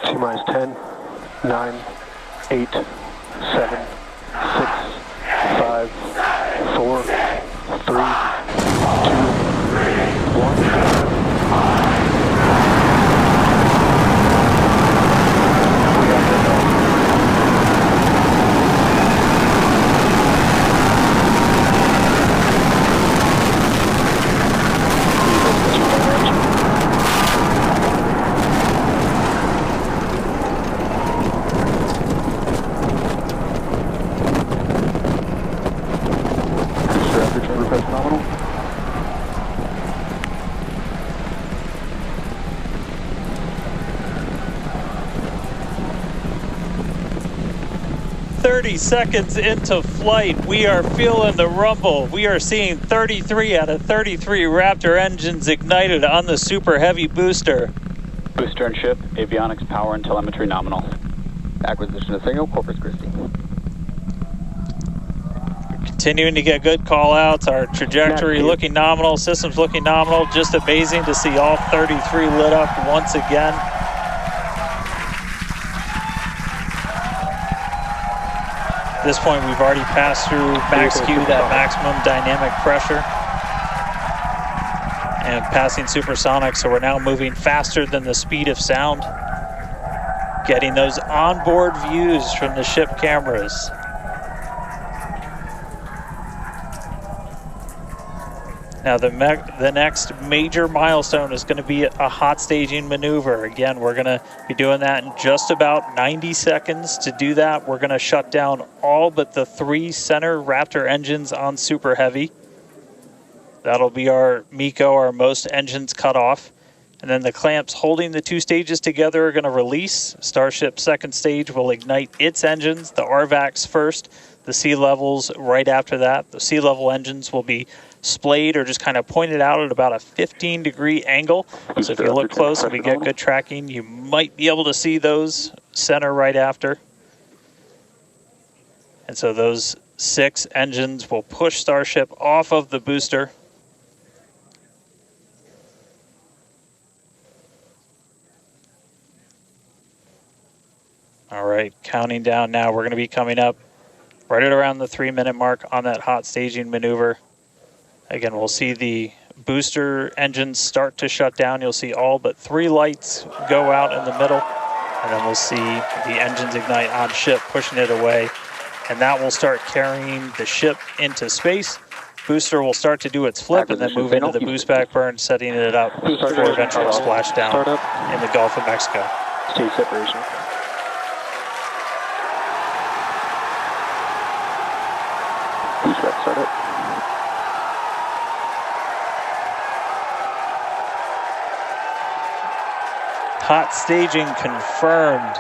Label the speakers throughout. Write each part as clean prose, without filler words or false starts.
Speaker 1: T-minus 10, 9, 8, 7, 6, 5, 4, 3, 2, 1. Nominal.
Speaker 2: 30 seconds into flight, we are feeling the rumble. We are seeing 33 out of 33 Raptor engines ignited on the Super Heavy booster.
Speaker 3: Booster and ship, avionics, power, and telemetry nominal. Acquisition of signal, Corpus Christi.
Speaker 2: Continuing to get good call outs. Our trajectory looking nominal, systems looking nominal. Just amazing to see all 33 lit up once again. At this point, we've already passed through max Q, that maximum dynamic pressure, and passing supersonic, so we're now moving faster than the speed of sound, getting those onboard views from the ship cameras. Now the next major milestone is going to be a hot staging maneuver. Again, we're going to be doing that in just about 90 seconds. To do that, we're going to shut down all but the 3 center Raptor engines on Super Heavy. That'll be our MECO, our most engines cut off. And then the clamps holding the 2 stages together are going to release. Starship's second stage will ignite its engines, the RVACs first, the sea levels right after that. The sea level engines will be splayed or just kind of pointed out at about a 15-degree angle. So if you look close and we get good tracking, you might be able to see those center right after. And so those 6 engines will push Starship off of the booster. All right, counting down now. We're going to be coming up right at around the 3-minute mark on that hot staging maneuver. Again, we'll see the booster engines start to shut down. You'll see all but 3 lights go out in the middle. And then we'll see the engines ignite on ship, pushing it away. And that will start carrying the ship into space. Booster will start to do its flip and then move into the boost back burn, setting it up for eventual splashdown in the Gulf of Mexico.
Speaker 1: Stage separation. Boost back startup.
Speaker 2: Hot staging confirmed.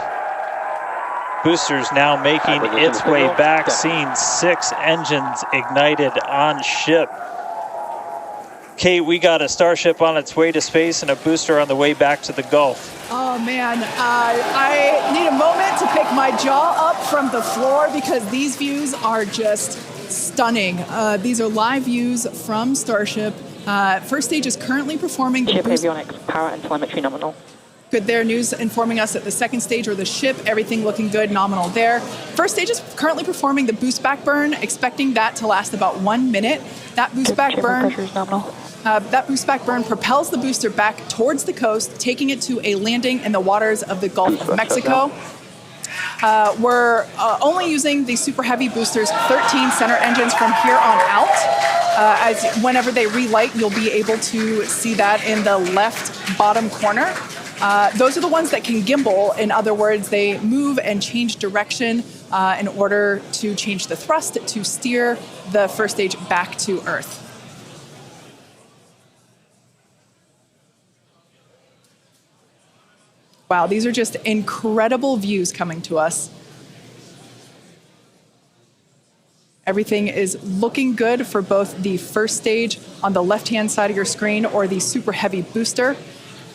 Speaker 2: Boosters now making its way back, seeing 6 engines ignited on ship. Kate, we got a Starship on its way to space and a booster on the way back to the Gulf.
Speaker 4: Oh man, I need a moment to pick my jaw up from the floor because these views are just stunning. These are live views from Starship. First stage is currently performing the
Speaker 5: ship avionics, power and telemetry nominal.
Speaker 4: Good there, news informing us that the second stage or the ship, everything looking good, nominal there. First stage is currently performing the boost back burn, expecting that to last about 1 minute. That boost back burn, propels the booster back towards the coast, taking it to a landing in the waters of the Gulf of Mexico. We're only using the Super Heavy booster's 13 center engines from here on out. As whenever they relight, you'll be able to see that in the left bottom corner. Those are the ones that can gimbal. In other words, they move and change direction in order to change the thrust to steer the first stage back to Earth. Wow, these are just incredible views coming to us. Everything is looking good for both the first stage on the left-hand side of your screen or the Super Heavy booster,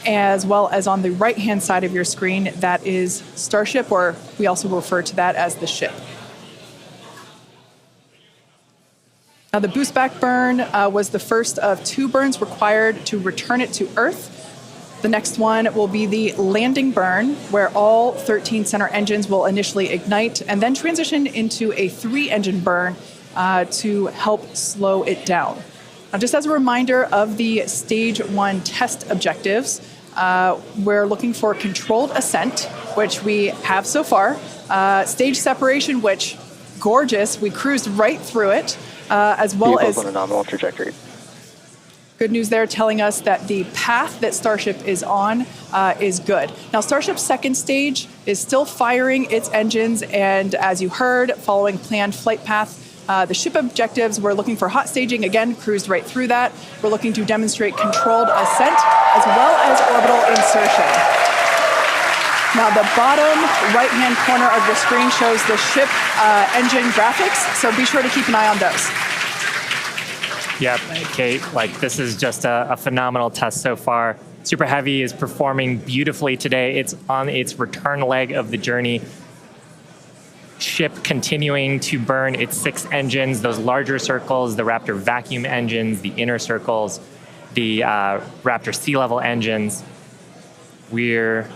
Speaker 4: as well as on the right-hand side of your screen, that is Starship, or we also refer to that as the ship. Now, the boost back burn was the first of 2 burns required to return it to Earth. The next one will be the landing burn, where all 13 center engines will initially ignite and then transition into a 3-engine burn to help slow it down. Now, just as a reminder of the Stage 1 test objectives, we're looking for controlled ascent, which we have so far. Stage separation, which, gorgeous, we cruised right through it, as well as
Speaker 3: on a nominal trajectory.
Speaker 4: good news there telling us that the path that Starship is on is good. Now, Starship's second stage is still firing its engines, and as you heard, following planned flight path. The ship objectives, we're looking for hot staging, again, cruised right through that. We're looking to demonstrate controlled ascent as well as orbital insertion. Now, the bottom right-hand corner of the screen shows the ship engine graphics, so be sure to keep an eye on those.
Speaker 6: Yep, Kate, like this is just a phenomenal test so far. Super Heavy is performing beautifully today. It's on its return leg of the journey. Ship continuing to burn its 6 engines, those larger circles, the Raptor vacuum engines, the inner circles, the Raptor sea level engines. We're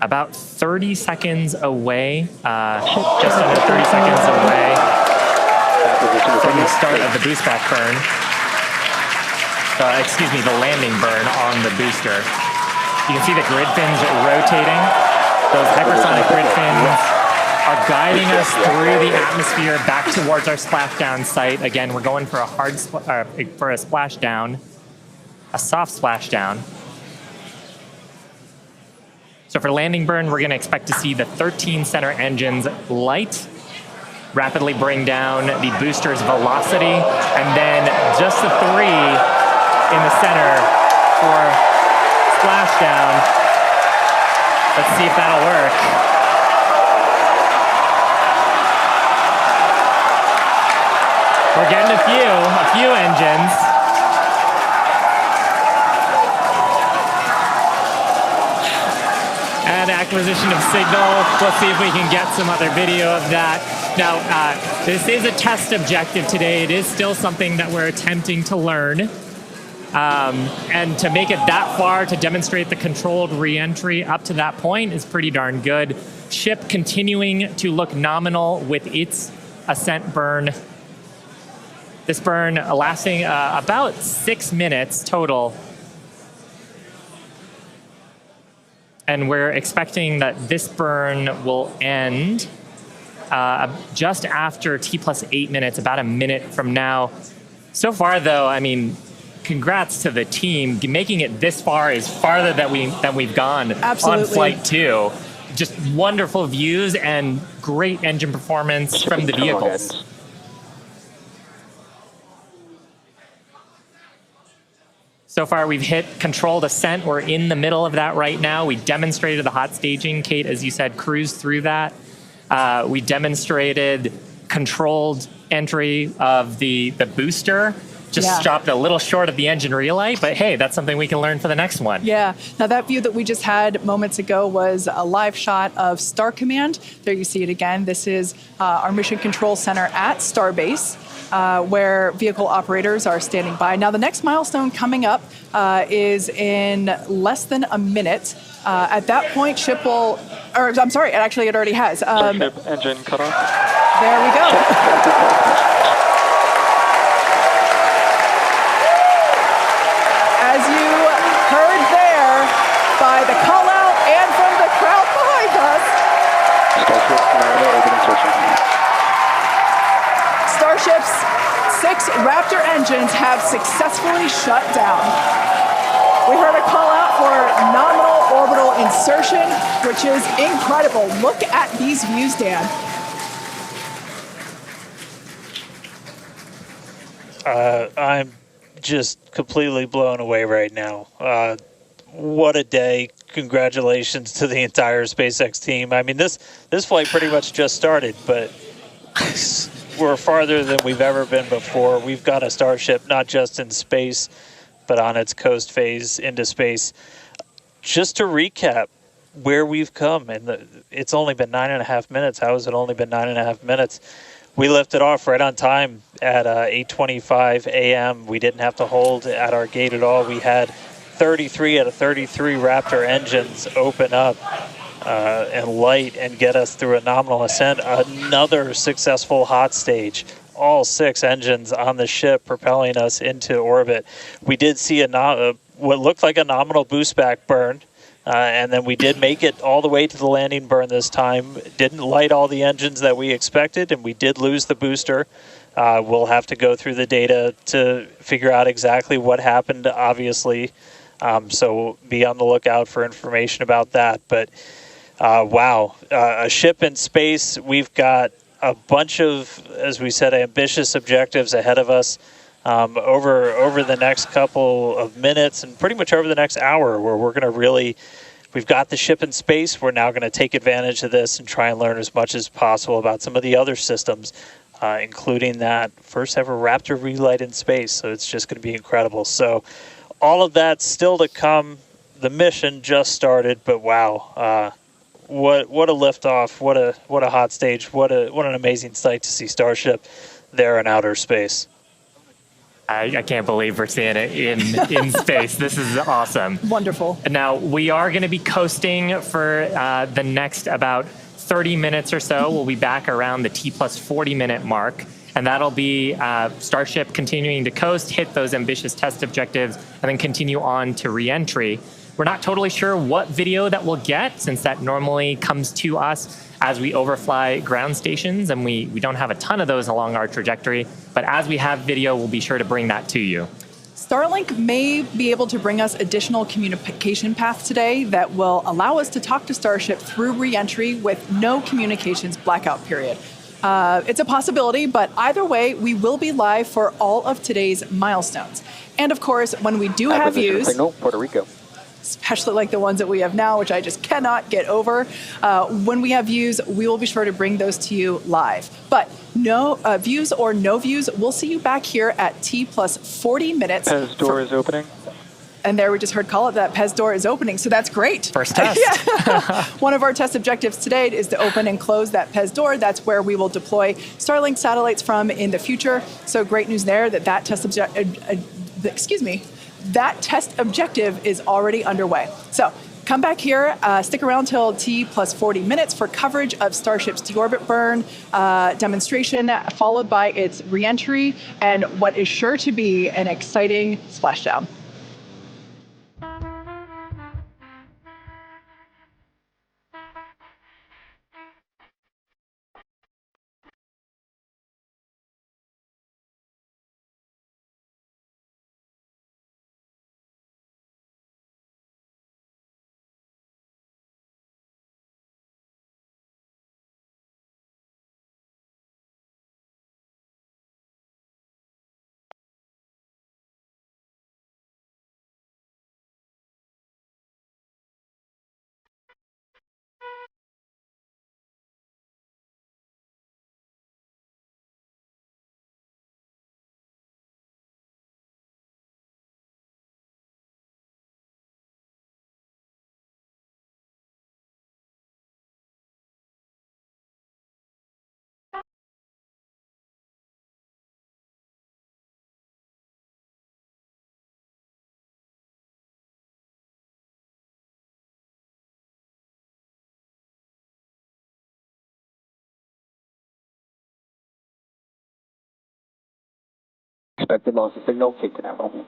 Speaker 6: about 30 seconds away, just under 30 seconds away from the start of the boost back burn. Excuse me, the landing burn on the booster. You can see the grid fins rotating. Those hypersonic grid fins are guiding us through the atmosphere back towards our splashdown site. Again, we're going for a for a splashdown, a soft splashdown. So for landing burn, we're going to expect to see the 13 center engines light, rapidly bring down the booster's velocity, and then just the 3 in the center for splashdown. Let's see if that'll work. We're getting a few engines. And acquisition of signal. Let's see if we can get some other video of that. Now, this is a test objective today. It is still something that we're attempting to learn. And to make it that far, to demonstrate the controlled re-entry up to that point is pretty darn good. Ship continuing to look nominal with its ascent burn. This burn lasting about 6 minutes total. And we're expecting that this burn will end just after T+8 minutes, about a minute from now. So far, though, I mean, congrats to the team. Making it this far is farther than we've gone.
Speaker 4: Absolutely.
Speaker 6: On Flight 2. Just wonderful views and great engine performance from the vehicles. So far, we've hit controlled ascent. We're in the middle of that right now. We demonstrated the hot staging. Kate, as you said, cruised through that. We demonstrated controlled entry of the booster. Just stopped a little short of the engine relight, but hey, that's something we can learn for the next one. Yeah.
Speaker 4: Now that view that we just had moments ago was a live shot of Star Command. There you see it again. This is our Mission Control Center at Starbase, where vehicle operators are standing by. Now the next milestone coming up is in less than a minute. At that point, ship will, or I'm sorry, actually it already has.
Speaker 3: Starship engine cut off.
Speaker 4: There we go. As you heard there, by the call out and from the crowd behind us, Starship's 6 Raptor engines have successfully shut down. We heard a call out for nominal orbital insertion, which is incredible. Look at these views, Dan.
Speaker 2: I'm just completely blown away right now. What a day. Congratulations to the entire SpaceX team. I mean, this flight pretty much just started, but we're farther than we've ever been before. We've got a Starship not just in space, but on its coast phase into space. Just to recap where we've come, and it's only been 9.5 minutes. How has it only been 9.5 minutes? We lifted off right on time at 8:25 a.m. We didn't have to hold at our gate at all. We had 33 out of 33 Raptor engines open up and light and get us through a nominal ascent. Another successful hot stage. All 6 engines on the ship propelling us into orbit. We did see what looked like a nominal boost back burn, and then we did make it all the way to the landing burn this time. Didn't light all the engines that we expected, and we did lose the booster. We'll have to go through the data to figure out exactly what happened, obviously. So be on the lookout for information about that. But wow, a ship in space. We've got a bunch of, as we said, ambitious objectives ahead of us over the next couple of minutes and pretty much over the next hour, where we're going to we've got the ship in space. We're now going to take advantage of this and try and learn as much as possible about some of the other systems, including that first ever Raptor relight in space. So it's just going to be incredible. So all of that still to come. The mission just started, but wow. What a liftoff! What a hot stage! What an amazing sight to see Starship there in outer space.
Speaker 6: I can't believe we're seeing it in space. This is awesome.
Speaker 4: Wonderful.
Speaker 6: Now we are going to be coasting for the next about 30 minutes or so. We'll be back around the T plus 40-minute mark, and that'll be Starship continuing to coast, hit those ambitious test objectives, and then continue on to re-entry. We're not totally sure what video that we'll get, since that normally comes to us as we overfly ground stations, and we don't have a ton of those along our trajectory. But as we have video, we'll be sure to bring that to you.
Speaker 4: Starlink may be able to bring us additional communication paths today that will allow us to talk to Starship through re-entry with no communications blackout period. It's a possibility, but either way, we will be live for all of today's milestones. And of course, when we do have views,
Speaker 3: signal, Puerto Rico.
Speaker 4: especially like the ones that we have now, which I just cannot get over. When we have views, we will be sure to bring those to you live. But no views or no views, we'll see you back here at T plus 40 minutes.
Speaker 1: Pez door is opening.
Speaker 4: And there we just heard call it that Pez door is opening, so that's great.
Speaker 6: First test.
Speaker 4: Yeah. One of our test objectives today is to open and close that Pez door. That's where we will deploy Starlink satellites from in the future. So great news there that test that test objective is already underway. So come back here, stick around till T plus 40 minutes for coverage of Starship's deorbit burn demonstration, followed by its reentry and what is sure to be an exciting splashdown.
Speaker 3: Expected loss of signal, Cape Canaveral.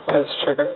Speaker 1: Pez trigger.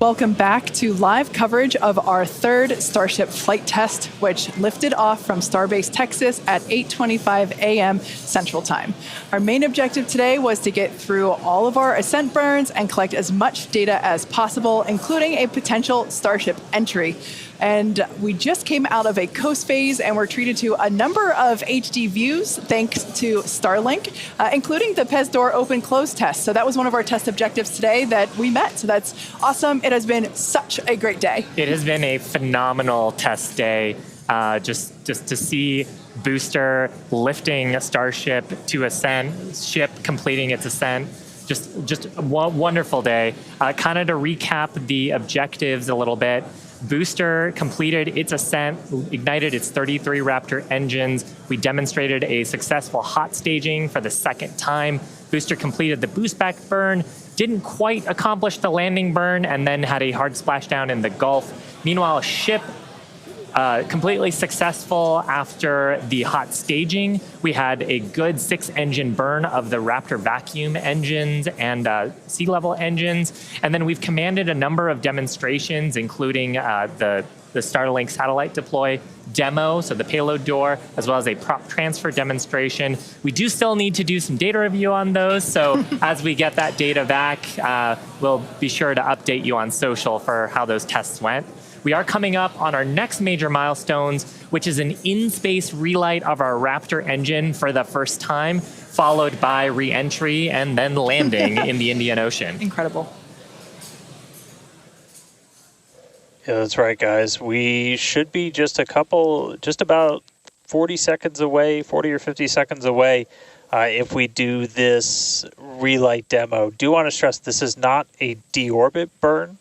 Speaker 4: Welcome back to live coverage of our third Starship flight test, which lifted off from Starbase, Texas at 8:25 a.m. Central Time. Our main objective today was to get through all of our ascent burns and collect as much data as possible, including a potential Starship entry. And we just came out of a coast phase and were treated to a number of HD views thanks to Starlink, including the PEZ door open-close test. So that was one of our test objectives today that we met. So that's awesome. It has been such a great day.
Speaker 6: It has been a phenomenal test day. Just to see booster lifting a Starship to ascent, ship completing its ascent. Just a wonderful day. Kind of to recap the objectives a little bit. Booster completed its ascent, ignited its 33 Raptor engines. We demonstrated a successful hot staging for the second time. Booster completed the boost back burn, didn't quite accomplish the landing burn, and then had a hard splashdown in the Gulf. Meanwhile, ship completely successful after the hot staging. We had a good 6-engine burn of the Raptor vacuum engines and sea level engines. And then we've commanded a number of demonstrations, including the Starlink satellite deploy demo, so the payload door, as well as a prop transfer demonstration. We do still need to do some data review on those. So as we get that data back, we'll be sure to update you on social for how those tests went. We are coming up on our next major milestones, which is an in-space relight of our Raptor engine for the first time, followed by re-entry and then landing in the Indian Ocean.
Speaker 4: Incredible.
Speaker 2: Yeah, that's right, guys. We should be just about 40 seconds away, 40 or 50 seconds away if we do this relight demo. Do want to stress this is not a deorbit burn.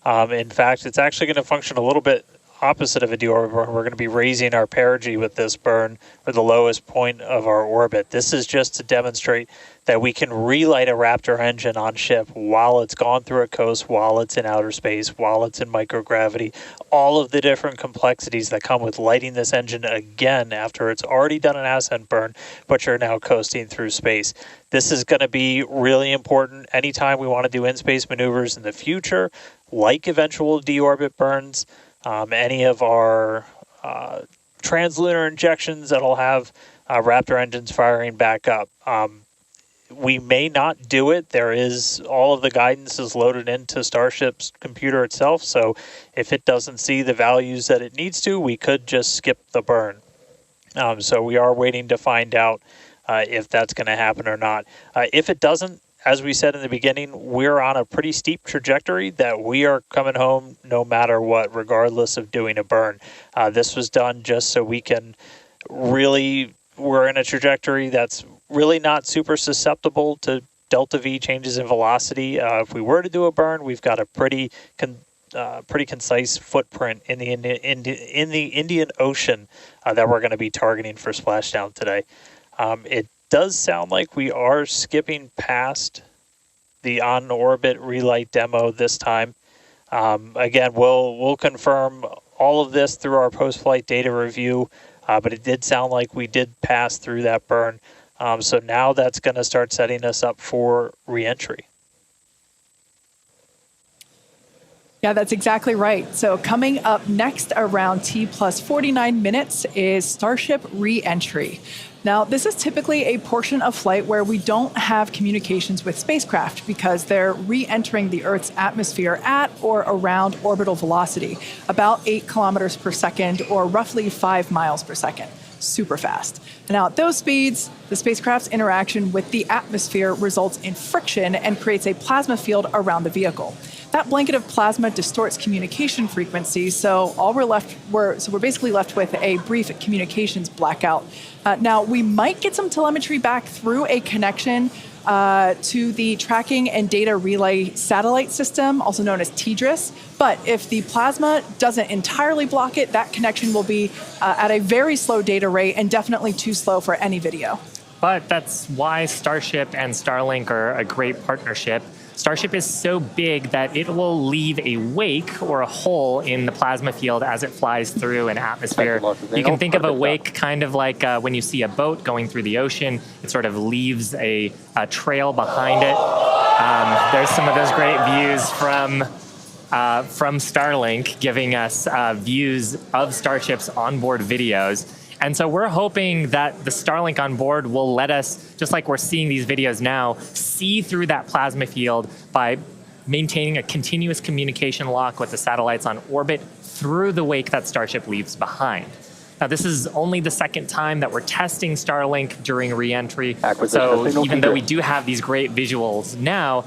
Speaker 2: In fact, it's actually going to function a little bit opposite of a deorbit burn. We're going to be raising our perigee with this burn for the lowest point of our orbit. This is just to demonstrate that we can relight a Raptor engine on ship while it's gone through a coast, while it's in outer space, while it's in microgravity, all of the different complexities that come with lighting this engine again after it's already done an ascent burn, but you're now coasting through space. This is going to be really important anytime we want to do in-space maneuvers in the future, like eventual deorbit burns, any of our translunar injections that'll have Raptor engines firing back up. We may not do it. There is all of the guidance is loaded into Starship's computer itself. So if it doesn't see the values that it needs to, we could just skip the burn. So we are waiting to find out if that's going to happen or not. If it doesn't, as we said in the beginning, we're on a pretty steep trajectory that we are coming home no matter what, regardless of doing a burn. This was done just so we can we're in a trajectory that's really not super susceptible to delta V changes in velocity. If we were to do a burn, we've got a pretty concise footprint in the Indian Ocean that we're going to be targeting for splashdown today. It does sound like we are skipping past the on-orbit relight demo this time. Again, we'll confirm all of this through our post-flight data review, but it did sound like we did pass through that burn. So now that's going to start setting us up for re-entry.
Speaker 4: Yeah, that's exactly right. So coming up next around T plus 49 minutes is Starship re-entry. Now, this is typically a portion of flight where we don't have communications with spacecraft because they're re-entering the Earth's atmosphere at or around orbital velocity, about 8 kilometers per second or roughly 5 miles per second. Super fast. Now, at those speeds, the spacecraft's interaction with the atmosphere results in friction and creates a plasma field around the vehicle. That blanket of plasma distorts communication frequencies, so we're basically left with a brief communications blackout. Now, we might get some telemetry back through a connection to the Tracking and Data Relay Satellite System, also known as TDRS. But if the plasma doesn't entirely block it, that connection will be at a very slow data rate and definitely too slow for any video.
Speaker 6: But that's why Starship and Starlink are a great partnership. Starship is so big that it will leave a wake or a hole in the plasma field as it flies through an atmosphere. You can think of a wake kind of like when you see a boat going through the ocean. It sort of leaves a trail behind it. There's some of those great views from from Starlink, giving us views of Starship's onboard videos. And so we're hoping that the Starlink on board will let us, just like we're seeing these videos now, see through that plasma field by maintaining a continuous communication lock with the satellites on orbit through the wake that Starship leaves behind. Now, this is only the second time that we're testing Starlink during re-entry. So even though we do have these great visuals now,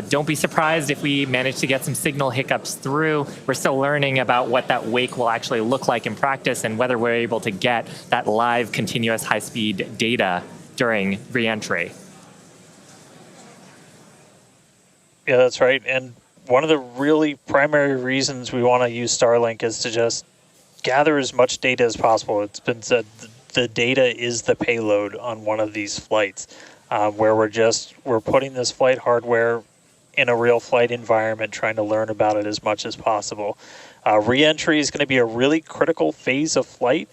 Speaker 6: don't be surprised if we manage to get some signal hiccups through. We're still learning about what that wake will actually look like in practice and whether we're able to get that live continuous high-speed data during re-entry.
Speaker 2: Yeah, that's right. And one of the really primary reasons we want to use Starlink is to just gather as much data as possible. It's been said the data is the payload on one of these flights, where we're putting this flight hardware in a real flight environment, trying to learn about it as much as possible. Re-entry is going to be a really critical phase of flight.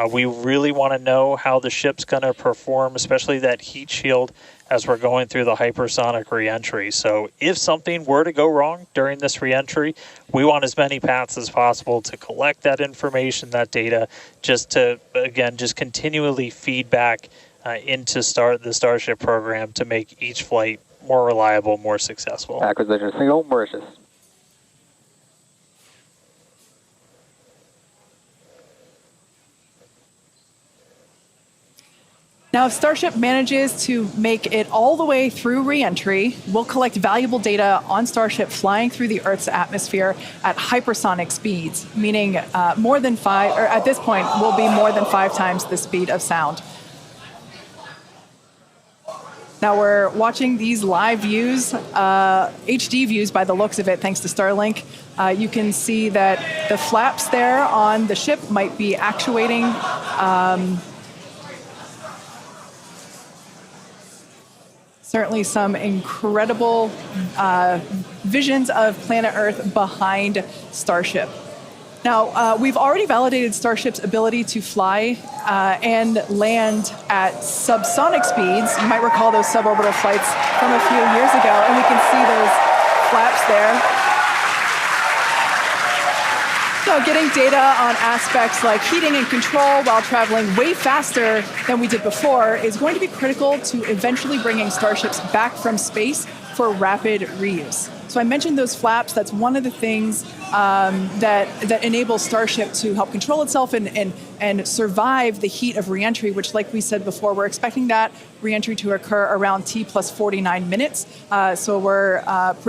Speaker 2: We really want to know how the ship's going to perform, especially that heat shield, as we're going through the hypersonic re-entry. So if something were to go wrong during this re-entry, we want as many paths as possible to collect that information, that data, just to, again, just continually feed back into the Starship program to make each flight more reliable, more successful.
Speaker 3: Acquisition signal, Mauritius.
Speaker 4: Now, if Starship manages to make it all the way through re-entry, we'll collect valuable data on Starship flying through the Earth's atmosphere at hypersonic speeds, meaning more than 5, or at this point, will be more than 5 times the speed of sound. Now we're watching these live views, HD views by the looks of it, thanks to Starlink. You can see that the flaps there on the ship might be actuating. Certainly some incredible visions of planet Earth behind Starship. Now, we've already validated Starship's ability to fly and land at subsonic speeds. You might recall those suborbital flights from a few years ago, and we can see those flaps there. So getting data on aspects like heating and control while traveling way faster than we did before is going to be critical to eventually bringing Starships back from space for rapid reuse. So I mentioned those flaps. That's one of the things that enables Starship to help control itself and survive the heat of reentry, which, like we said before, we're expecting that reentry to occur around T plus 49 minutes. So we're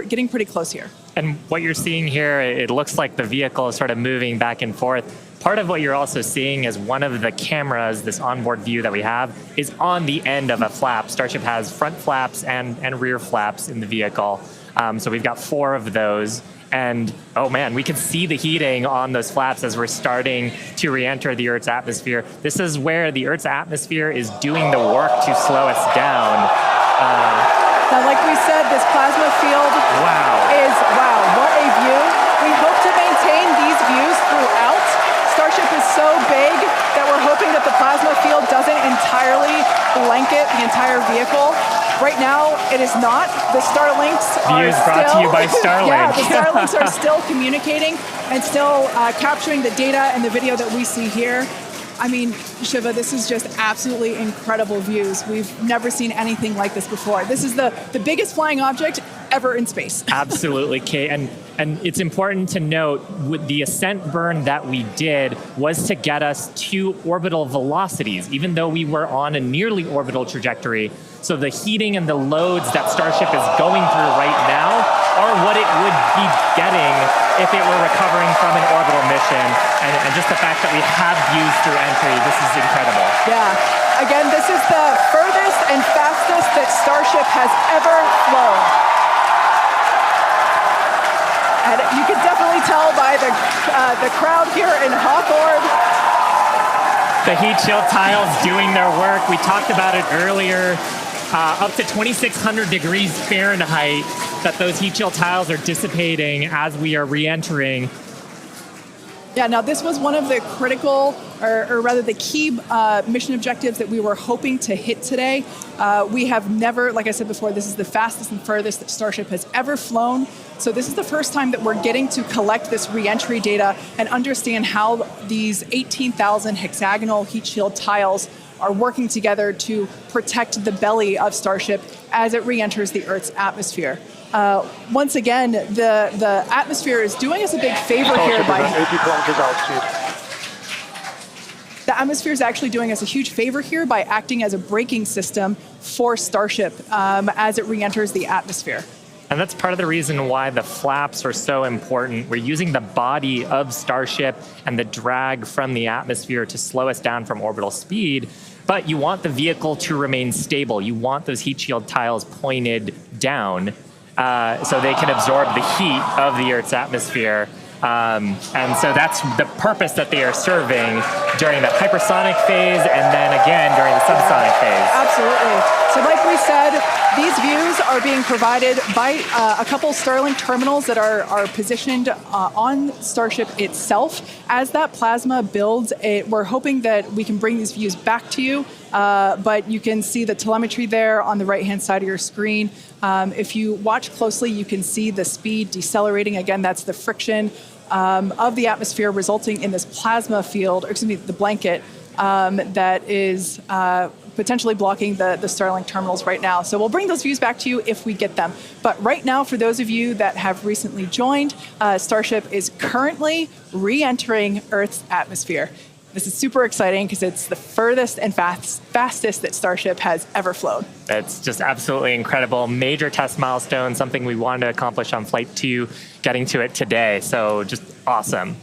Speaker 4: getting pretty close here.
Speaker 6: And what you're seeing here, it looks like the vehicle is sort of moving back and forth. Part of what you're also seeing is one of the cameras, this onboard view that we have, is on the end of a flap. Starship has front flaps and rear flaps in the vehicle. So we've got 4 of those. And, oh man, we can see the heating on those flaps as we're starting to re-enter the Earth's atmosphere. This is where the Earth's atmosphere is doing the work to slow us down.
Speaker 4: Now, like we said, this plasma field is, what a view. We hope to maintain these views throughout. Starship is so big that we're hoping that the plasma field doesn't entirely blanket the entire vehicle. Right now, it is not. The Starlinks are
Speaker 6: Views brought to you by Starlink.
Speaker 4: Yeah, the Starlinks are still communicating and still capturing the data and the video that we see here. I mean, Shiva, this is just absolutely incredible views. We've never seen anything like this before. This is the biggest flying object ever in space.
Speaker 6: Absolutely, Kate. And it's important to note, with the ascent burn that we did was to get us to orbital velocities, even though we were on a nearly orbital trajectory. So the heating and the loads that Starship is going through right now are what it would be getting if it were recovering from an orbital mission. And just the fact that we have views through entry, this is incredible.
Speaker 4: Yeah. Again, this is the furthest and fastest that Starship has ever flown. And you can definitely tell by the crowd here in Hawthorne.
Speaker 6: The heat shield tiles doing their work. We talked about it earlier. Up to 2,600 degrees Fahrenheit that those heat shield tiles are dissipating as we are re-entering.
Speaker 4: Yeah, now this was one of the critical, or rather the key mission objectives that we were hoping to hit today. We have never, like I said before, this is the fastest and furthest that Starship has ever flown. So this is the first time that we're getting to collect this re-entry data and understand how these 18,000 hexagonal heat shield tiles are working together to protect the belly of Starship as it re-enters the Earth's atmosphere. Once again, the atmosphere is doing us a big favor here by...
Speaker 1: 80 kilometers altitude.
Speaker 4: The atmosphere is actually doing us a huge favor here by acting as a braking system for Starship as it re-enters the atmosphere.
Speaker 6: And that's part of the reason why the flaps are so important. We're using the body of Starship and the drag from the atmosphere to slow us down from orbital speed, but you want the vehicle to remain stable. You want those heat shield tiles pointed down so they can absorb the heat of the Earth's atmosphere. And so that's the purpose that they are serving during the hypersonic phase and then again during the subsonic phase.
Speaker 4: Absolutely. So like we said, these views are being provided by a couple Starlink terminals that are positioned on Starship itself. As that plasma builds, we're hoping that we can bring these views back to you, but you can see the telemetry there on the right-hand side of your screen. If you watch closely, you can see the speed decelerating. Again, that's the friction of the atmosphere resulting in this plasma field, or excuse me, the blanket that is potentially blocking the Starlink terminals right now. So we'll bring those views back to you if we get them. But right now, for those of you that have recently joined, Starship is currently re-entering Earth's atmosphere. This is super exciting because it's the furthest and fastest that Starship has ever flown.
Speaker 6: It's just absolutely incredible. Major test milestone, something we wanted to accomplish on Flight 2, getting to it today. So just awesome.